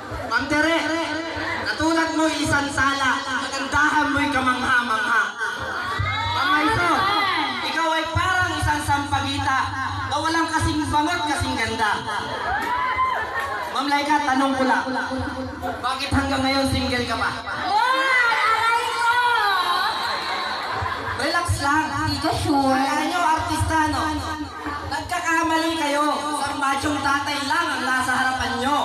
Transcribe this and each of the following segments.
Ma'am Tere, natulad mo isang sala, kagandahan mo'y kamangha-mangha. Ma'am Maiso, ikaw ay parang isang sampagita na walang kasing bangot, kasing ganda. Ma'am Laika, tanong ko lang, bakit hanggang ngayon single ka pa? Aray ko! Relax lang. Hindi ka sure? Kaya nyo, artista, no? Nagkakamali kayo. Isang machong tatay lang ang nasa harapan nyo.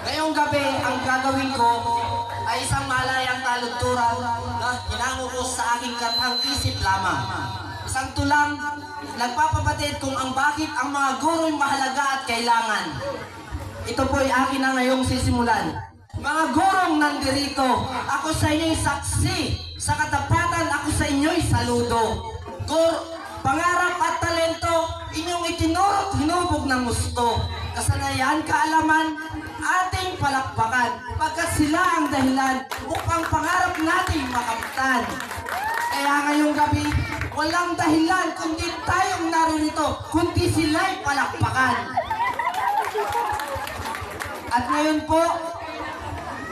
Ngayong gabi, ang gagawin ko ay isang malayang taludturan na hinango ko sa aking katang isip lamang. Isang tulang, nagpapabatid kung ang bakit ang mga guro'y mahalaga at kailangan. Ito po'y akin na ngayong sisimulan. Mga gurong nandirito, ako sa inyo'y saksi. Sa katapatan, ako sa inyo'y saludo. Pangarap at talento, inyong itinurot, hinubog ng gusto. Kasanayan, kaalaman, ating palakpakan. Pagkat sila ang dahilan upang pangarap nating makamtan. Kaya ngayong gabi, walang dahilan kundi tayong naririto, kundi sila'y palakpakan. At ngayon po,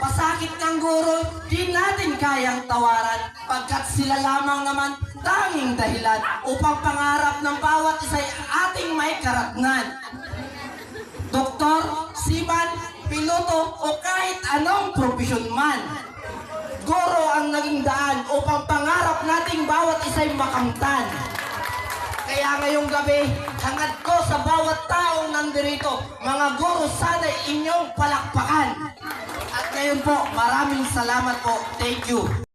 pasakit ng guro, di natin kayang tawaran pagkat sila lamang naman tanging dahilan upang pangarap ng bawat isa'y ating may karatnan. Doktor, seaman, piloto o kahit anong propesyon man. Guro ang naging daan upang pangarap nating bawat isa'y makamtan. Kaya ngayong gabi, hangad ko sa bawat taong nandirito, mga guro, sana'y inyong palakpakan. At ngayon po, maraming salamat po. Thank you.